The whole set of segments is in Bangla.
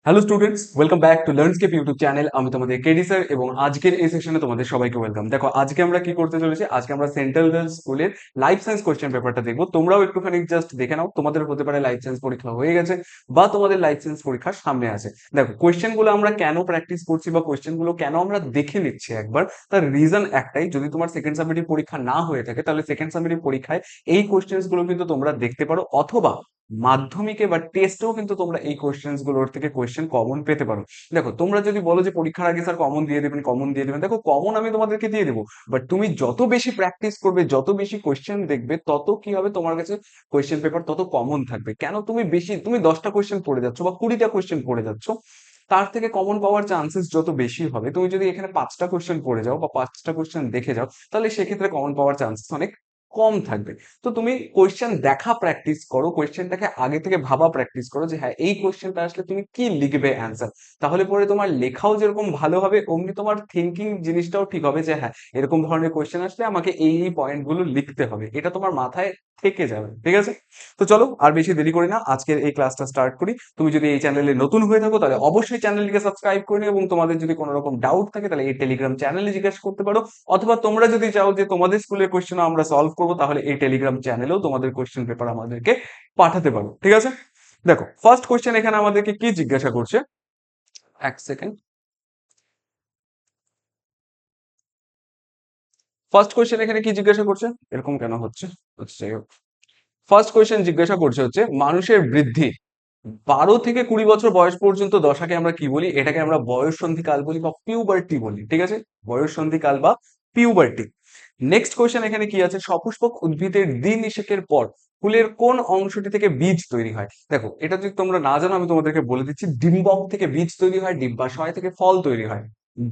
Hello students, welcome back to Learnscape YouTube channel. আমি তোমাদের কেডি স্যার এবং আজকের এই সেশনে তোমাদের সবাইকে ওয়েলকাম। দেখো আজকে আমরা কি করতে চলেছি, আজকে আমরা সেন্ট্রাল গার্লস স্কুলের লাইফ সায়েন্স কোশ্চেন পেপারটা দেখবো। তোমরাও একটুখানি জাস্ট দেখে নাও, তোমাদের হতে পারে লাইফ সায়েন্স পরীক্ষা হয়ে গেছে বা তোমাদের লাইফ সায়েন্স পরীক্ষার সামনে আছে। দেখো কোশ্চেন গুলো আমরা কেন প্র্যাকটিস করছি বা কোশ্চেন গুলো কেন আমরা দেখে নিচ্ছি একবার, তার রিজন একটাই, যদি তোমার সেকেন্ড সাবমিটিভ পরীক্ষা না হয়ে থাকে তাহলে সেকেন্ড সাবমিটিভ পরীক্ষায় এই কোশ্চেন্স গুলো কিন্তু তোমরা দেখতে পারো, অথবা মাধ্যমিকে বা টেস্টেও কিন্তু তোমরা এই কোশ্চেন্স গুলোর থেকে কোশ্চেন কমন পেতে পারো। দেখো তোমরা যদি বলো যে পরীক্ষার আগে স্যার কমন দিয়ে দেবেন, দেখো কমন আমি তোমাদেরকে দিয়ে দেবো, বাট তুমি যত বেশি প্র্যাকটিস করবে, যত বেশি কোশ্চেন দেখবে, তত কি হবে, তোমার কাছে কোশ্চেন পেপার তত কমন থাকবে। কেন, তুমি 10টা কোশ্চেন পড়ে যাচ্ছ বা 20টা কোশ্চেন পড়ে যাচ্ছ, তার থেকে কমন পাওয়ার চান্সেস যত বেশি হবে। তুমি যদি এখানে 5টা কোশ্চেন পড়ে যাও বা 5টা কোশ্চেন দেখে যাও, তাহলে সেক্ষেত্রে কমন পাওয়ার চান্সেস অনেক কম থাকবে। তো তুমি কোয়েশ্চেন দেখা প্র্যাকটিস করো, কোয়েশ্চেনটাকে আগে থেকে ভাবা প্র্যাকটিস করো যে হ্যাঁ এই কোয়েশ্চেনটা আসলে তুমি কি লিখবে অ্যান্সার। তাহলে পরে তোমার লেখাও যেরকম ভালো হবে, অমনি তোমার থিঙ্কিং জিনিসটাও ঠিক হবে যে হ্যাঁ এরকম ধরনের কোয়েশ্চেন আসলে আমাকে এই পয়েন্ট গুলো লিখতে হবে, এটা তোমার মাথায় থেকে যাবে। ঠিক আছে, তো চলো আর বেশি দেরি করি না, আজকের এই ক্লাসটা স্টার্ট করি। তুমি যদি এই চ্যানেলে নতুন হয়ে থাকো তাহলে অবশ্যই চ্যানেলটিকে সাবস্ক্রাইব করে নিও, এবং তোমাদের যদি কোনো রকম ডাউট থাকে তাহলে এই টেলিগ্রাম চ্যানেলে জিজ্ঞাসা করতে পারো, অথবা তোমরা যদি চাও যে তোমাদের স্কুলের কোশ্চেন আমরা সলভ করবো, তাহলে এই টেলিগ্রাম চ্যানেলেও তোমাদের কোশ্চেন পেপার আমাদেরকে পাঠাতে পারো। ঠিক আছে, দেখো ফার্স্ট কোশ্চেন এখানে আমাদেরকে কি জিজ্ঞাসা করছে, এক সেকেন্ড। ফার্স্ট কোশ্চেন এখানে কি জিজ্ঞাসা করছে, এরকম কেন হচ্ছে, আচ্ছা যাই হোক। ফার্স্ট কোয়েশ্চেন জিজ্ঞাসা করছে হচ্ছে মানুষের বৃদ্ধি 12 থেকে 20 বছর বয়স পর্যন্ত দশাকে আমরা কি বলি, এটাকে আমরা বয়ঃসন্ধি কাল বলি বা পিউবার্টি বলি। ঠিক আছে, বয়ঃসন্ধি কাল বা পিউবার্টি। নেক্সট কোয়েশ্চেন এখানে কি আছে, সপুষ্পক উদ্ভিদের দ্বিনিষেকের পর ফুলের কোন অংশটি থেকে বীজ তৈরি হয়। দেখো এটা যদি তোমরা না জানো আমি তোমাদেরকে বলে দিচ্ছি, ডিম্বক থেকে বীজ তৈরি হয়, ডিম্বাশয় থেকে ফল তৈরি হয়।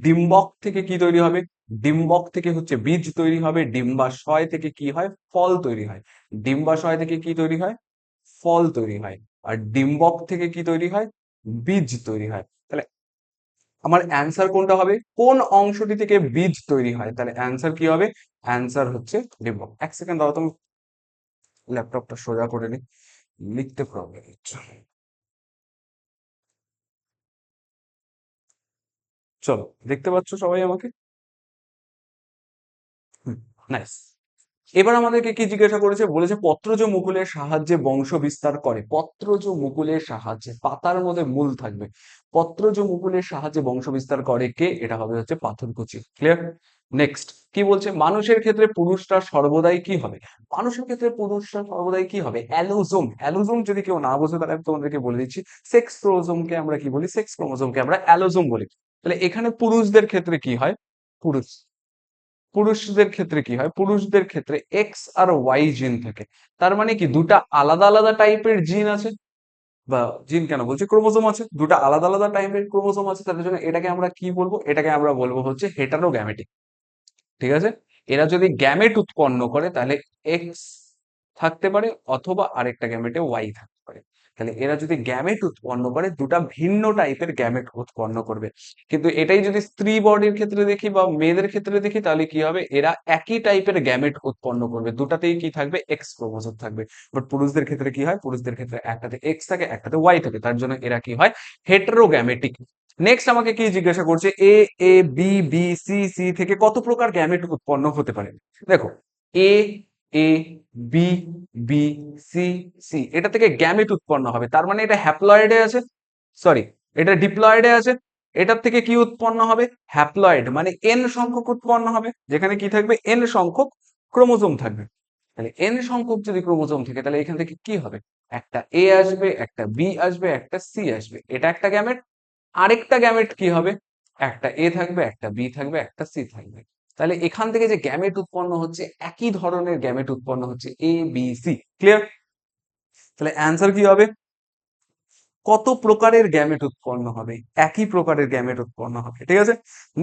ডিম্বক থেকে কি তৈরি হবে, ডিম্বক থেকে হচ্ছে বীজ তৈরি হবে, ডিম্বাশয় থেকে কি হয়, ফল তৈরি হয়। ডিম্বাশয় থেকে কি তৈরি হয়, ফল তৈরি হয়। আর ডিম্বক থেকে কি তৈরি হয়, বীজ তৈরি হয়। তাহলে আমার অ্যান্সার কোনটা হবে, কোন অংশটি থেকে বীজ তৈরি হয়, তাহলে অ্যান্সার কি হবে, অ্যান্সার হচ্ছে ডিম্বক। এক সেকেন্ড দাও, তুমি ল্যাপটপটা সোজা করে নি, লিখতে প্রবলেম হচ্ছে। চলো, দেখতে পাচ্ছ সবাই আমাকে? নাইস। এবার আমাদেরকে কি জিজ্ঞাসা করেছে, বলেছে পত্রজ মুকুলের সাহায্যে বংশ বিস্তার করে। পত্রজ মুকুলের সাহায্যে, পাতার মধ্যে মূল থাকবে, পত্রজ মুকুলের সাহায্যে বংশ বিস্তার করে কে, এটা হবে হচ্ছে পাথরকুচি। ক্লিয়ার। নেক্সট কি বলছে, মানুষের ক্ষেত্রে পুরুষরা সর্বদাই কি হবে, মানুষের ক্ষেত্রে পুরুষরা সর্বদাই কি হবে, অ্যালোজোম। অ্যালোজোম যদি কেউ না বোঝে তাহলে আমি তোমাদেরকে বলে দিচ্ছি, সেক্স ক্রোমোজোমকে আমরা কি বলি, সেক্স ক্রোমোজোমকে আমরা অ্যালোজোম বলি। তাহলে এখানে পুরুষদের ক্ষেত্রে কি হয়, পুরুষ, পুরুষদের ক্ষেত্রে কি হয়, পুরুষদের ক্ষেত্রে এক্স আর ওয়াই জিন থাকে। তার মানে কি দুটা আলাদা আলাদা টাইপের জিন আছে, বা জিন কেন বলছি, ক্রোমোজোম আছে, দুটা আলাদা আলাদা টাইপের ক্রোমোজোম আছে। তার জন্য এটাকে আমরা কি বলবো, এটাকে আমরা বলবো হচ্ছে হেটারোগ্যামেটিক। ঠিক আছে, এরা যদি গ্যামেট উৎপন্ন করে তাহলে এক্স থাকতে পারে, অথবা আরেকটা গ্যামেটে ওয়াই থাকতে পারে। তাহলে এরা যদি গ্যামেট উৎপন্ন করে, দুটা ভিন্ন টাইপের গ্যামেট উৎপন্ন করবে। কিন্তু এটাই যদি স্ত্রী বডির ক্ষেত্রে দেখি বা মেয়েদের ক্ষেত্রে দেখি, তাহলে কি হবে, এরা একই টাইপের গ্যামেট উৎপন্ন করবে, দুটাতেই কি থাকবে, এক্স ক্রোমোজোম থাকবে। বাট পুরুষদের ক্ষেত্রে কি হয়, পুরুষদের ক্ষেত্রে একটাতে এক্স থাকে, একটাতে ওয়াই থাকে, তার জন্য এরা কি হয়, হেটারোগ্যামেটিক। নেক্সট আমাকে কি জিজ্ঞাসা করছে, এ, A B, B C, C থেকে কত প্রকার গ্যামেট উৎপন্ন হতে পারে। দেখো এ, A B, B C, C এটা থেকে গ্যামেট উৎপন্ন হবে, তার মানে এটা হ্যাপ্লয়েডে আছে, সরি এটা ডিপ্লয়েডে আছে। এটার থেকে কি উৎপন্ন হবে, হ্যাপ্লয়েড, মানে এন সংখ্যক উৎপন্ন হবে, যেখানে কি থাকবে, এন সংখ্যক ক্রোমোজোম থাকবে। তাহলে এন সংখ্যক যদি ক্রোমোজোম থাকে, তাহলে এখান থেকে কি হবে, একটা এ আসবে, একটা বি আসবে, একটা সি আসবে, এটা একটা গ্যামেট। আরেকটা গ্যামেট কি হবে, একটা এ থাকবে, একটা বি থাকবে, একটা সি থাকবে। তাহলে এখান থেকে যে গ্যামেট উৎপন্ন হচ্ছে, একই ধরনের গ্যামেট উৎপন্ন হচ্ছে, এ বি সি। ক্লিয়ার। তাহলে অ্যান্সার কি হবে, কত প্রকারের গ্যামেট উৎপন্ন হবে, একই প্রকারের গ্যামেট উৎপন্ন হবে। ঠিক আছে,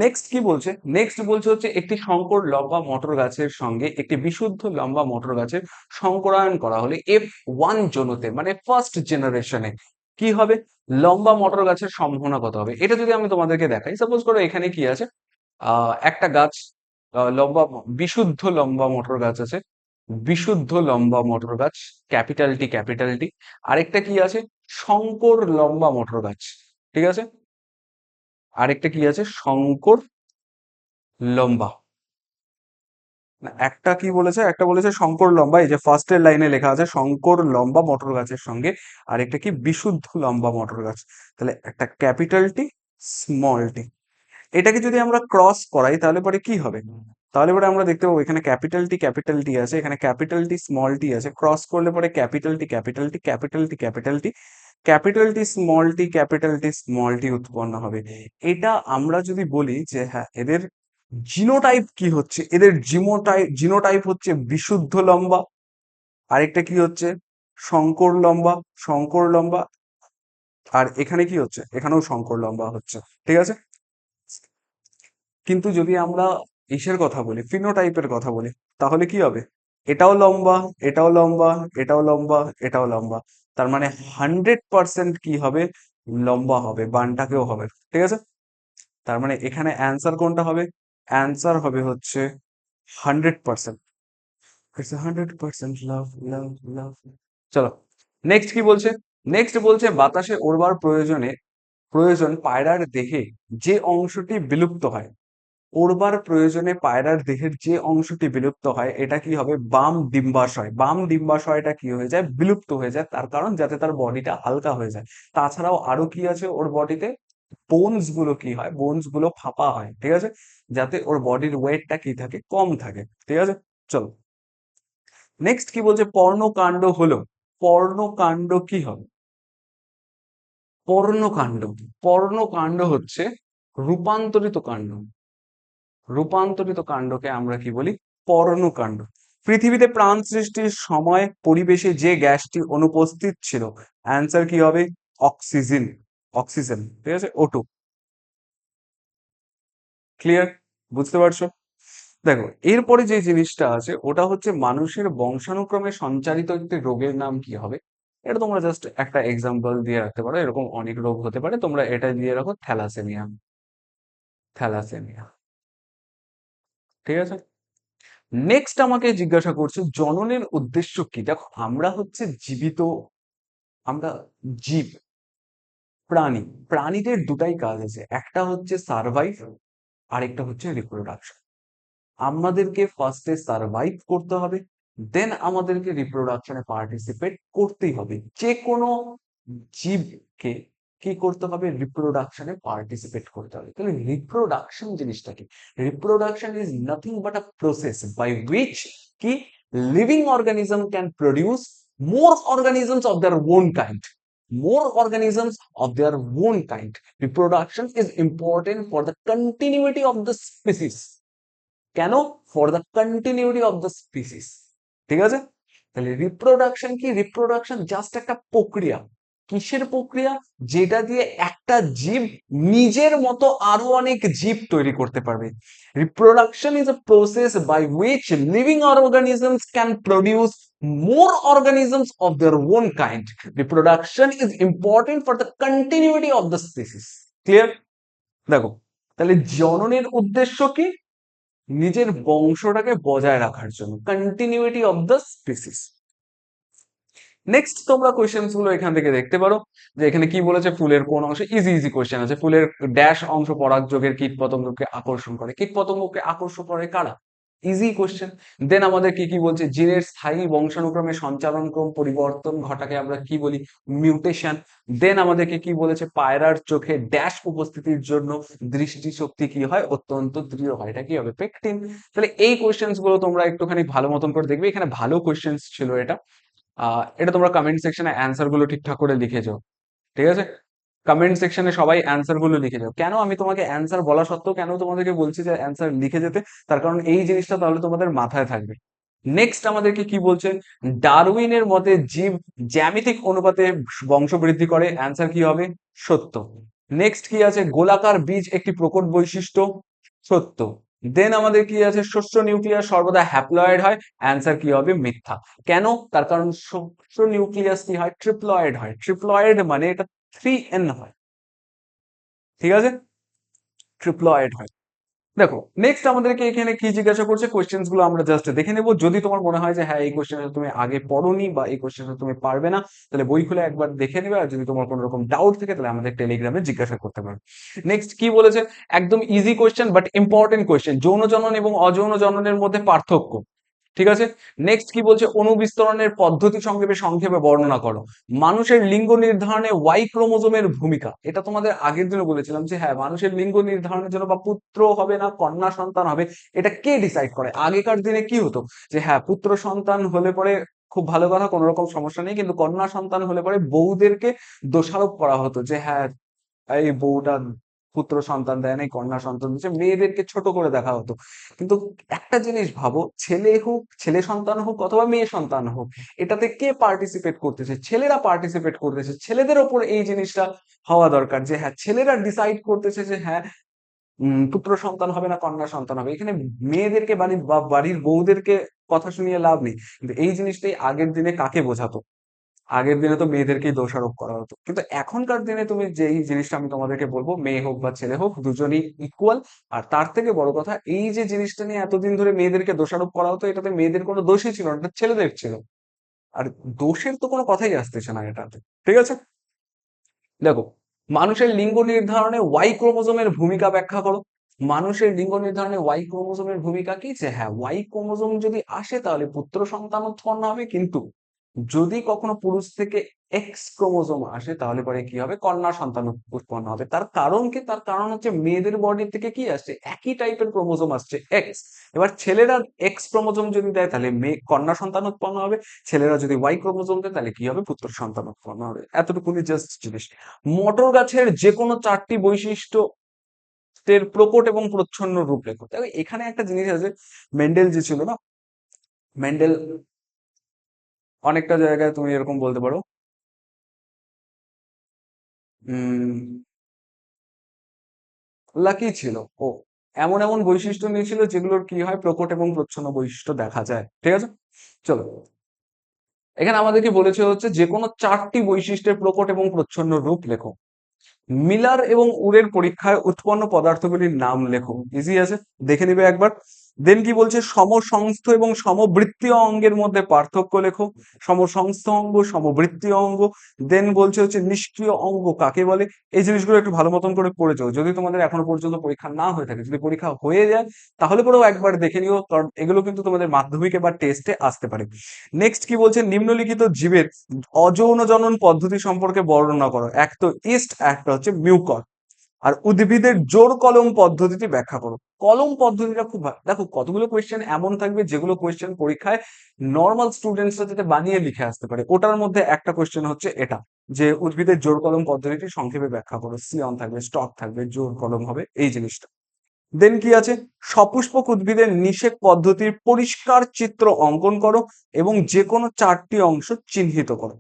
নেক্সট কি বলছে, নেক্সট বলছে হচ্ছে একটি সংকর লম্বা মটর গাছের সঙ্গে একটি বিশুদ্ধ লম্বা মটর গাছের সংকরায়ন করা হলে F1 জনুতে, মানে ফার্স্ট জেনারেশনে কি হবে, লম্বা মটর গাছের সম্ভাবনা কত হবে। এটা যদি আমি তোমাদেরকে দেখাই, সাপোজ করো এখানে কি আছে, একটা গাছ, লম্বা, বিশুদ্ধ লম্বা মটর গাছ আছে, বিশুদ্ধ লম্বা মটর গাছ, ক্যাপিটাল টি ক্যাপিটাল টি। আরেকটা কি আছে, শঙ্কর লম্বা মটর গাছ, ঠিক আছে? আরেকটা কি আছে, শঙ্কর লম্বা। না, একটা কি বলেছে, একটা বলেছে শঙ্কর লম্বা, এই যে ফার্স্টের লাইনে লেখা আছে শঙ্কর লম্বা মটর গাছের সঙ্গে, আর একটা কি বিশুদ্ধ লম্বা মটর গাছ। তাহলে একটা ক্যাপিটাল টি, স্মল টি, এটাকে যদি আমরা ক্রস করাই তাহলে পরে কি হবে? তাহলে পরে আমরা দেখতে পাবো এখানে ক্যাপিটাল টি আছে, এখানে ক্যাপিটাল টি স্মল টি আছে, ক্রস করলে পরে capital T capital T capital T capital T capital T small T capital T small T উৎপন্ন হবে। এটা আমরা যদি বলি যে হ্যাঁ এদের জিনোটাইপ কি হচ্ছে, এদের জিনোটাইপ হচ্ছে বিশুদ্ধ লম্বা, আরেকটা কি হচ্ছে শঙ্কর লম্বা, শঙ্কর লম্বা, আর এখানে কি হচ্ছে, এখানেও শঙ্কর লম্বা হচ্ছে। ঠিক আছে? কিন্তু যদি আমরা ইসের কথা বলি, ফিনোটাইপের কথা বলি, তাহলে কি হবে? এটাও লম্বা, এটাও লম্বা, এটাও লম্বা, এটাও লম্বা। তার মানে 100% কি হবে? লম্বা হবে, বানটাকেও হবে। ঠিক আছে? তার মানে এখানে অ্যান্সার কোনটা হবে? অ্যান্সার হবে হচ্ছে 100%। ইটস 100% লাভ, লাভ, লাভ। চলো, নেক্সট কি বলছে? নেক্সট বলছে বাতাসে ওড়বার প্রয়োজন পায়রার দেহে যে অংশটি বিলুপ্ত হয়। ওড়বার প্রয়োজনে পায়রার দেহের যে অংশটি বিলুপ্ত হয় এটা কি হবে? বাম ডিম্বাশয়। বাম ডিম্বাশয়টা কি হয়ে যায়? বিলুপ্ত হয়ে যায়, তার কারণ যাতে তার বডিটা হালকা হয়ে যায়। তাছাড়াও আরো কি আছে ওর বডিতে? বোনস গুলো কি হয়? বোনস গুলো ফাঁপা হয়। ঠিক আছে? যাতে ওর বডির ওয়েটটা কি থাকে? কম থাকে। ঠিক আছে? চলো, নেক্সট কি বলছে? পর্ণকাণ্ড হলো, পর্ণকাণ্ড কি হবে? পর্ণকাণ্ড, পর্ণকাণ্ড হচ্ছে রূপান্তরিত কাণ্ড। রূপান্তরিত কাণ্ডকে আমরা কি বলি? পর্ণকাণ্ড। পৃথিবীতে প্রাণ সৃষ্টির সময় পরিবেশে যে গ্যাসটি অনুপস্থিত ছিল, অ্যান্সার কি হবে? অক্সিজেন। অক্সিজেন। ঠিক আছে? O2। ক্লিয়ার? বুঝতে পারছো? দেখো, এরপরে যে জিনিসটা আছে ওটা হচ্ছে মানুষের বংশানুক্রমে সঞ্চারিত একটি রোগের নাম কি হবে? এটা তোমরা জাস্ট একটা এক্সাম্পল দিয়ে রাখতে পারো, এরকম অনেক রোগ হতে পারে, তোমরা এটা দিয়ে রাখো থ্যালাসেমিয়া। থ্যালাসেমিয়া। ঠিক আছে? নেক্সট আমাকে জিজ্ঞাসা করছে জননের উদ্দেশ্য কি। দেখো, আমরা হচ্ছে জীবিত, আমরা জীব, প্রাণী। প্রাণীদের দুটাই কাজ আছে, একটা হচ্ছে সার্ভাইভ, আরেকটা হচ্ছে রিপ্রোডাকশন। আমাদেরকে ফার্স্টে সার্ভাইভ করতে হবে, দেন আমাদেরকে রিপ্রোডাকশনে পার্টিসিপেট করতেই হবে। যে কোনো জীবকে কি করতে হবে? রিপ্রোডাকশনে পার্টিসিপেট করতে হবে। তাহলে রিপ্রোডাকশন জিনিসটা কি? Reproduction is nothing but a process by which কি living organism can produce more organisms of their own kind, more organisms of their own kind. Reproduction is important for the continuity of the species. কেন? For the continuity of the species. ঠিক আছে? তাহলে রিপ্রোডাকশন কি? রিপ্রোডাকশন জাস্ট একটা প্রক্রিয়া। কিসের প্রক্রিয়া? যেটা দিয়ে একটা জীব নিজের মতো আরো অনেক জীব তৈরি করতে পারবে। Reproduction is a process by which living organisms can produce more organisms of their own kind. Reproduction is important for the continuity of the species. Clear? দেখো, তাহলে জননের উদ্দেশ্য কি? নিজের বংশটাকে বজায় রাখার জন্য, continuity of the species. Next তোমরা কোয়েশ্চেন্স গুলো এখান থেকে দেখতে পারো যে এখানে কি বলেছে, ফুলের কোন অংশে, ইজি ইজি কোয়েশ্চেন আছে, ফুলের ড্যাশ অংশ পরাগযোগের কীট পতঙ্গকে আকর্ষণ করে। কীট পতঙ্গকে আকর্ষণ করে কারা? Easy question. দেন আমাদের কি কি বলছে? জিনের স্থায়ী বংশানুক্রমে সঞ্চালন ক্রম পরিবর্তন ঘটাকে আমরা কি বলি? মিউটেশন। দেন আমাদেরকে কি বলেছে? পায়রার চোখে ড্যাশ উপস্থিতির জন্য দৃষ্টিশক্তি কি হয়? অত্যন্ত দৃঢ় হয়। এটা কি হবে? পেকটিন। তাহলে এই কোয়েশ্চেন্স গুলো তোমরা একটুখানি ভালো মতন করে দেখবে, এখানে ভালো কোয়েশ্চেন্স ছিল এটা। এটা তোমরা কমেন্ট সেকশনে অ্যান্সার গুলো ঠিকঠাক করে লিখে যাও। ঠিক আছে? কমেন্ট সেকশনে সবাই অ্যান্সার গুলো লিখে যাও। কেন আমি তোমাকে অ্যান্সার বলা সত্ত্বেও কেন তোমাদেরকে বলছি যে অ্যান্সার লিখে যেতে? তার কারণ এই জিনিসটা তাহলে তোমাদের মাথায় থাকবে। নেক্সট আমাদেরকে কি বলছে? ডারউইনের মতে জীব জ্যামিতিক অনুপাতে বংশবৃদ্ধি করে। অ্যান্সার কি হবে? সত্য। নেক্সট কি আছে? গোলাকার বীজ একটি প্রকট বৈশিষ্ট্য। সত্য। দেন আমাদের কি আছে? শস্য নিউক্লিয়াস সর্বদা হ্যাপ্লয়েড হয়। অ্যান্সার কি হবে? মিথ্যা। কেন? তার কারণ শস্য নিউক্লিয়াস কি হয়? ট্রিপ্লয়েড হয়। ট্রিপ্লয়েড মানে এটা 3n হয়। ঠিক আছে? ট্রিপ্লয়েড হয়। দেখো নেক্সট আমাদেরকে এখানে কি জিজ্ঞাসা করছে, কোয়েশ্চেন্স গুলো আমরা জাস্ট দেখে নেবো। যদি তোমার মনে হয় যে হ্যাঁ এই কোয়েশ্চেনটা তুমি আগে পড়োনি বা এই কোয়েশ্চেনটা তুমি পারবে না, তাহলে বই খুলে একবার দেখে নেবে। আর যদি তোমার কোনো রকম ডাউট থাকে তাহলে আমাদের টেলিগ্রামে জিজ্ঞাসা করতে পারো। নেক্সট কি বলেছে, একদম easy question but important question, যৌন জনন এবং অযৌন জননের মধ্যে পার্থক্য। ঠিক আছে। নেক্সট কি বলছে, অণুবিস্তরণের পদ্ধতি সংক্ষেপে সংক্ষেপে বর্ণনা করো। মানুষের লিঙ্গ নির্ধারণে ওয়াই ক্রোমোজোমের ভূমিকা, এটা তোমাদের আগের দিনে বলেছিলাম যে হ্যাঁ মানুষের লিঙ্গ নির্ধারণের জন্য বা পুত্র হবে না কন্যা সন্তান হবে এটা কে ডিসাইড করে। আগেকার দিনে কি হতো যে হ্যাঁ পুত্র সন্তান হলে পরে খুব ভালো কথা, কোনো রকম সমস্যা নেই, কিন্তু কন্যা সন্তান হলে পরে বউদেরকে দোষারোপ করা হতো যে হ্যাঁ এই বউটা পুত্র সন্তান দেয় নাই, কন্যা সন্তান দিচ্ছে, মেয়েদেরকে ছোট করে দেখা হতো। কিন্তু একটা জিনিস ভাবো, ছেলে হোক, ছেলে সন্তান হোক অথবা মেয়ে সন্তান হোক, এটাতে কে পার্টিসিপেট করতেছে, ছেলেরা পার্টিসিপেট করতেছে। ছেলেদের ওপর এই জিনিসটা হওয়া দরকার যে হ্যাঁ ছেলেরা ডিসাইড করতেছে যে হ্যাঁ পুত্র সন্তান হবে না কন্যা সন্তান হবে। এখানে মেয়েদেরকে বাড়ির বা বাড়ির বউদেরকে কথা শুনিয়ে লাভ নেই। কিন্তু এই জিনিসটাই আগের দিনে কাকে বোঝাতো, আগের দিনে তো মেয়েদেরকেই দোষারোপ করা হতো। কিন্তু এখনকার দিনে তুমি যে এই জিনিসটা আমি তোমাদেরকে বলবো, মেয়ে হোক বা ছেলে হোক দুজনেই ইকুয়াল। আর তার থেকে বড় কথা, এই যে জিনিসটা নিয়ে এতদিন ধরে মেয়েদেরকে দোষারোপ করা হতো, এটাতে মেয়েদের কোনো দোষই ছিল না, এটা ছেলেদের ছিল। আর দোষের তো কোনো কথাই আসতেছে না এটাতে। ঠিক আছে। দেখো মানুষের লিঙ্গ নির্ধারণে ওয়াই ক্রোমোজোমের ভূমিকা ব্যাখ্যা করো। মানুষের লিঙ্গ নির্ধারণে ওয়াই ক্রোমোজোমের ভূমিকা কি, যে হ্যাঁ ওয়াই ক্রোমোজোম যদি আসে তাহলে পুত্র সন্তান উৎপন্ন হবে, কিন্তু যদি কখনো পুরুষ থেকে এক্স ক্রোমোজোম আসে তাহলে পরে কি হবে, কন্যা সন্তান উৎপন্ন হবে। তার কারণ কি, তার কারণ হচ্ছে মেয়েদের বডি থেকে কি আসছে, একই টাইপের ক্রোমোজোম আসছে এক্স। এবার ছেলেরা এক্স ক্রোমোজোম যদি দেয় তাহলে মেয়ে কন্যা সন্তান উৎপন্ন হবে, ছেলেরা যদি ওয়াই ক্রোমোজোম দেয় তাহলে কি হবে, পুত্র সন্তান উৎপন্ন হবে। এতটুকুনি জাস্ট জিনিস। মটর গাছের যে কোনো চারটি বৈশিষ্ট্য এর প্রকট এবং প্রচ্ছন্ন রূপ লেখো। দেখো এখানে একটা জিনিস আছে, মেন্ডেল যে ছিল না, মেন্ডেল অনেকটা জায়গায় তুমি এরকম বলতে পারো উম লাকি ছিল ও, এমন এমন বৈশিষ্ট্য নিয়েছিল যেগুলোর কি হয়, প্রকট এবং প্রচ্ছন্ন বৈশিষ্ট্য দেখা যায়। ঠিক আছে। চলো এখানে আমাদেরকে বলেছে হচ্ছে যে কোনো চারটি বৈশিষ্ট্যের প্রকট এবং প্রচ্ছন্ন রূপ লেখো। মিলার এবং উরের পরীক্ষায় উৎপন্ন পদার্থগুলির নাম লেখো। ইজি আছে, দেখে নিবে একবার। দেন কি বলছে, সমসংস্থ এবং সমবৃত্তীয় অঙ্গের মধ্যে পার্থক্য লেখো। সমসংস্থ অঙ্গ, সমবৃত্তীয় অঙ্গ। দেন বলছে হচ্ছে নিষ্ক্রিয় অঙ্গ কাকে বলে। এই জিনিসগুলো একটু ভালো মতন করে পড়ে যাও, যদি তোমাদের এখনো পর্যন্ত পরীক্ষা না হয়ে থাকে। যদি পরীক্ষা হয়ে যায় তাহলে পরেও একবার দেখে নিও, কারণ এগুলো কিন্তু তোমাদের মাধ্যমিকে বা টেস্টে আসতে পারে। নেক্সট কি বলছে, নিম্নলিখিত জীবের অযৌন জনন পদ্ধতি সম্পর্কে বর্ণনা করো। এক তো ইস্ট, একটা হচ্ছে মিউকর। আর উদ্ভিদের জোর কলম পদ্ধতিটি ব্যাখ্যা করো। কলম পদ্ধতিটা খুব দেখো কতগুলো কোয়েশ্চেন এমন থাকবে যেগুলো কোয়েশ্চেন পরীক্ষায় নর্মাল স্টুডেন্টসরা যাতে বানিয়ে লিখে আসতে পারে, ওটার মধ্যে একটা কোয়েশ্চেন হচ্ছে এটা, যে উদ্ভিদের জোর কলম পদ্ধতিটি সংক্ষেপে ব্যাখ্যা করো। সিয়ন থাকবে, স্টক থাকবে, জোর কলম হবে এই জিনিসটা। দেন কি আছে, সপুষ্পক উদ্ভিদের নিষেক পদ্ধতির পরিষ্কার চিত্র অঙ্কন করো এবং যে কোনো চারটি অংশ চিহ্নিত করো।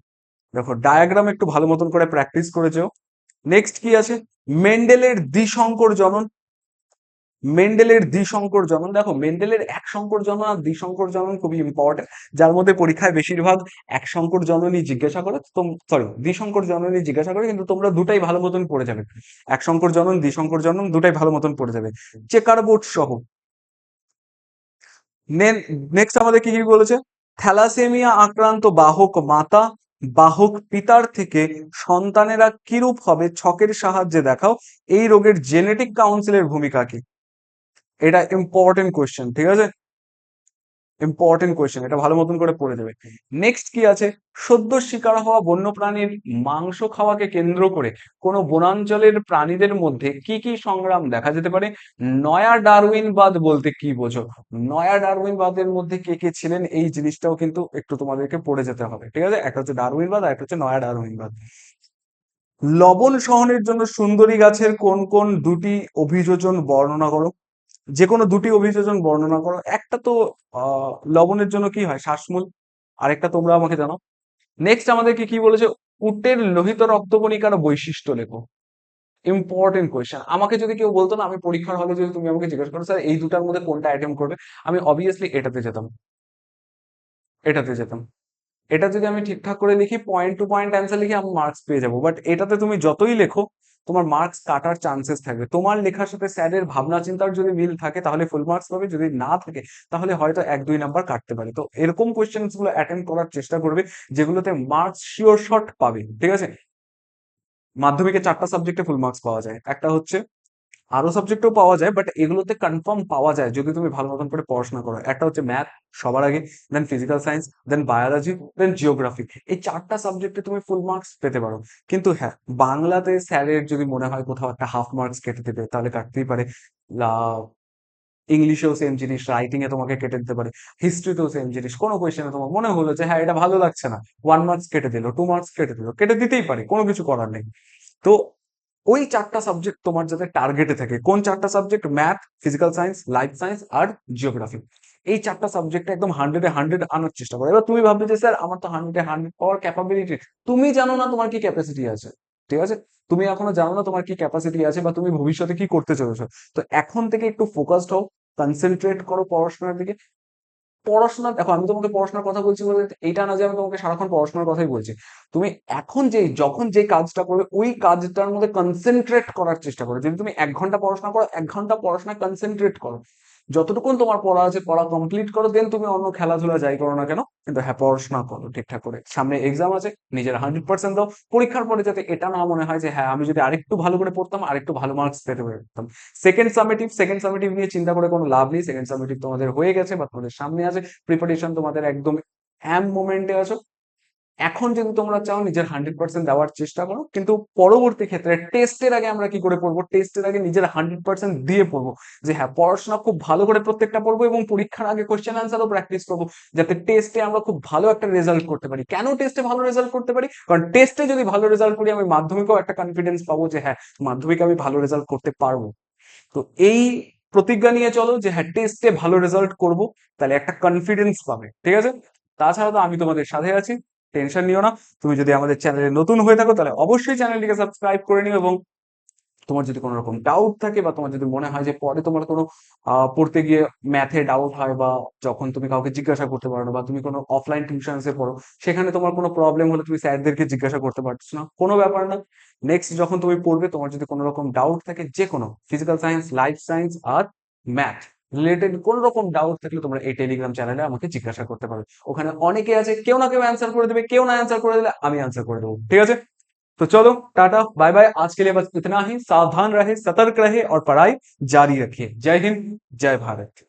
দেখো ডায়াগ্রাম একটু ভালো মতন করে প্র্যাকটিস করেছো। নেক্সট কি আছে, মেন্ডেলের দ্বিসংকর জনন। মেন্ডেলের দ্বিসংকর জনন, দেখো মেন্ডেলের এক সংকর জনন আর দ্বিসংকর জনন খুবই ইম্পর্টেন্ট, যার মধ্যে পরীক্ষায় বেশিরভাগ এক সংকর জননই জিজ্ঞাসা করে, সরি দ্বিসংকর জননই জিজ্ঞাসা করে, কিন্তু তোমরা দুটাই ভালো মতন পড়ে যাবে। এক সংকর জনন, দ্বিসংকর জনন দুটাই ভালো মতন পড়ে যাবে, চেকার বোর্ড সহ। নেক্সট আমাদের কি কি বলেছে, থ্যালাসেমিয়া আক্রান্ত বাহক মাতা, বাহক পিতার থেকে সন্তানেরা কিরূপ হবে ছকের সাহায্যে দেখাও। এই রোগের জেনেটিক কাউন্সিলের ভূমিকা কি। এটা ইম্পর্টেন্ট কোয়েশ্চেন। ঠিক আছে, ইম্পর্টেন্ট কোয়েশ্চেন, এটা ভালো মতন করে পড়ে যাবে। নেক্সট কি আছে, সদ্য শিকার হওয়া বন্যপ্রাণীর মাংস খাওয়াকে কেন্দ্র করে কোন বনাঞ্চলের প্রাণীদের মধ্যে কি কি সংগ্রাম দেখা যেতে পারে। নয়া ডারউইনবাদ বলতে কি বোঝো, নয়া ডারউইনবাদের মধ্যে কে কে ছিলেন এই জিনিসটাও কিন্তু একটু তোমাদেরকে পড়ে যেতে হবে। ঠিক আছে, একটা হচ্ছে ডারউইনবাদ আর একটা হচ্ছে নয়া ডারউইনবাদ। লবণ সহনের জন্য সুন্দরী গাছের কোন কোন দুটি অভিযোজন বর্ণনা করো। যে কোনো দুটি অভিযোজন বর্ণনা করো। একটা তো লবণের জন্য কি হয়, শ্বাসমূল। আরেকটা তোমরা আমাকে জানো। নেক্সট আমাদেরকে কি বলেছে, উটের লোহিত রক্তকণিকার বৈশিষ্ট্য লেখো। ইম্পর্টেন্ট কোয়েশ্চেন, আমাকে যদি কেউ বলতো না, আমি পরীক্ষার হলে যদি তুমি আমাকে জিজ্ঞেস করো স্যার এই দুটার মধ্যে কোনটা অ্যাটেম্প করবে, আমি অবভিয়াসলি এটাতে যেতাম, এটাতে যেতাম। এটা যদি আমি ঠিকঠাক করে লিখি, পয়েন্ট টু পয়েন্ট অ্যান্সার লিখি, আমি মার্কস পেয়ে যাবো। বাট এটাতে তুমি যতই লেখো তোমার মার্কস কাটার চান্সেস থাকবে। তোমার লেখার সাথে স্যারের ভাবনা চিন্তার যদি মিল থাকে তাহলে ফুল মার্কস পাবে, যদি না থাকে তাহলে হয়তো 1-2 নাম্বার কাটতে পারে। তো এরকম কোয়েশ্চেন্স গুলো অ্যাটেন্ড করার চেষ্টা করবে যেগুলোতে মার্কস শিওর শট পাবে, ঠিক আছে? মাধ্যমিকে 4টা সাবজেক্টে ফুল মার্কস পাওয়া যায়, একটা হচ্ছে, আরো সাবজেক্টও পাওয়া যায় বাট এগুলোতে কনফার্ম পাওয়া যায় যদি তুমি ভালো মতন করে পড়াশোনা করো। একটা হচ্ছে ম্যাথ সবার আগে, দেন ফিজিক্যাল সায়েন্স, দেন বায়োলজি, দেন জিওগ্রাফি। এই 4টা সাবজেক্টে তুমি ফুল মার্কস পেতে পারো। কিন্তু হ্যাঁ, বাংলাতে স্যারের যদি মনে হয় কোথাও একটা হাফ মার্কস কেটে দেবে তাহলে কাটতেই পারে। ইংলিশেও সেম জিনিস, রাইটিং এ তোমাকে কেটে দিতে পারে, হিস্ট্রিতেও সেম জিনিস। কোনো কোয়েশ্চেনে তোমার মনে হলো যে হ্যাঁ এটা ভালো লাগছে না, 1 মার্কস কেটে দিল, 2 মার্কস কেটে দিল, কেটে দিতেই পারে, কোনো কিছু করার নেই। তো ওই 4টা সাবজেক্ট তোমার যাতে টার্গেটে থাকে, কোন 4টা subject? Math, physical science, life science আর জিওগ্রাফি। এই 4টা সাবজেক্টে একদম 100-এ 100 আনার চেষ্টা করো। এবার তুমি ভাববে যে স্যার আমার তো 100-এ 100 পাওয়ার ক্যাপাবিলিটি, তুমি জানো না তোমার কি ক্যাপাসিটি আছে, ঠিক আছে? তুমি এখনো জানো না তোমার কি ক্যাপাসিটি আছে বা তুমি ভবিষ্যতে কি করতে চলেছো। তো এখন থেকে একটু ফোকাসড হও, কনসেন্ট্রেট করো পড়াশোনার দিকে। পড়াশোনা দেখো, আমি তোমাকে পড়াশোনার কথা বলছি বলে এইটা না যে আমি তোমাকে সারাক্ষণ পড়াশোনার কথাই বলছি। তুমি এখন যখন যে কাজটা করবে ওই কাজটার মধ্যে কনসেন্ট্রেট করার চেষ্টা করো। যদি তুমি 1 ঘন্টা পড়াশোনা করো, 1 ঘন্টা পড়াশোনায় কনসেন্ট্রেট করো। যতটুকুন তোমার পড়া আছে পড়া কমপ্লিট করো, দেন তুমি অন্য খেলাধুলা যাই করো না কেন, কিন্তু হ্যাঁ পড়াশোনা করো ঠিকঠাক করে। সামনে এক্সাম আছে, নিজের 100% দাও। পরীক্ষার পরে যাতে এটা না মনে হয় যে হ্যাঁ আমি যদি আরেকটু ভালো করে পড়তাম আরেকটু ভালো মার্কস পেতে পারতাম। সেকেন্ড সামেটিভ নিয়ে চিন্তা করে কোনো লাভ নেই। সেকেন্ড সামেটিভ তোমাদের হয়ে গেছে বা তোমাদের সামনে আছে, প্রিপারেশন তোমাদের একদম মোমেন্টে আছো। এখন যদি তোমরা চাও নিজের 100% দেওয়ার চেষ্টা করো, কিন্তু পরবর্তী ক্ষেত্রে টেস্টের আগে আমরা কি করে পড়বো? টেস্টের আগে নিজের 100% দিয়ে পড়বো। যে হ্যাঁ পড়াশোনা খুব ভালো করে প্রত্যেকটা পড়বো এবং পরীক্ষার আগে কোশ্চেন আনসারও প্র্যাকটিস করবো, যাতে টেস্টে আমরা খুব ভালো একটা রেজাল্ট করতে পারি। কেন টেস্টে ভালো রেজাল্ট করতে পারি? কারণ টেস্টে যদি ভালো রেজাল্ট করি আমি মাধ্যমিকেও একটা কনফিডেন্স পাবো যে হ্যাঁ মাধ্যমিকে আমি ভালো রেজাল্ট করতে পারবো। তো এই প্রতিজ্ঞা নিয়ে চলো যে হ্যাঁ টেস্টে ভালো রেজাল্ট করব, তাহলে একটা কনফিডেন্স পাবে, ঠিক আছে? তাছাড়া তো আমি তোমাদের সাথে আছি, টেনশন নিও না। তুমি যদি আমাদের চ্যানেলে নতুন হয়ে থাকো তাহলে অবশ্যই চ্যানেলটিকে সাবস্ক্রাইব করে নিও, এবং তোমার যদি কোনো রকম ডাউট থাকে বা তোমার যদি মনে হয় যে পরে তোমার কোনো পড়তে গিয়ে ম্যাথে ডাউট হয়, বা যখন তুমি কাউকে জিজ্ঞাসা করতে পারো না, বা তুমি কোনো অফলাইন টিউশনসে পড়ো সেখানে তোমার কোনো প্রবলেম হলে তুমি স্যারদেরকে জিজ্ঞাসা করতে পারছো না, কোনো ব্যাপার না। নেক্সট যখন তুমি পড়বে তোমার যদি কোনো রকম ডাউট থাকে, যে কোনো ফিজিক্যাল সায়েন্স, লাইফ সায়েন্স আর ম্যাথ রিলেটেড কোন রকম ডাউট থাকলে তোমরা এই টেলিগ্রাম চ্যানেলে আমাকে জিজ্ঞাসা করতে পারো। ওখানে অনেকে আছে, কেউ না কেউ অ্যান্সার করে দেবে, কেউ না অ্যান্সার করে দিলে আমি অ্যান্সার করে দেবো, ठीक है? तो चलो टाटा बाय बाय, आज के लिए बस इतना ही। सावधान रहे, सतर्क रहे और पढ़ाई जारी रखिए। जय हिंद, जय भारत।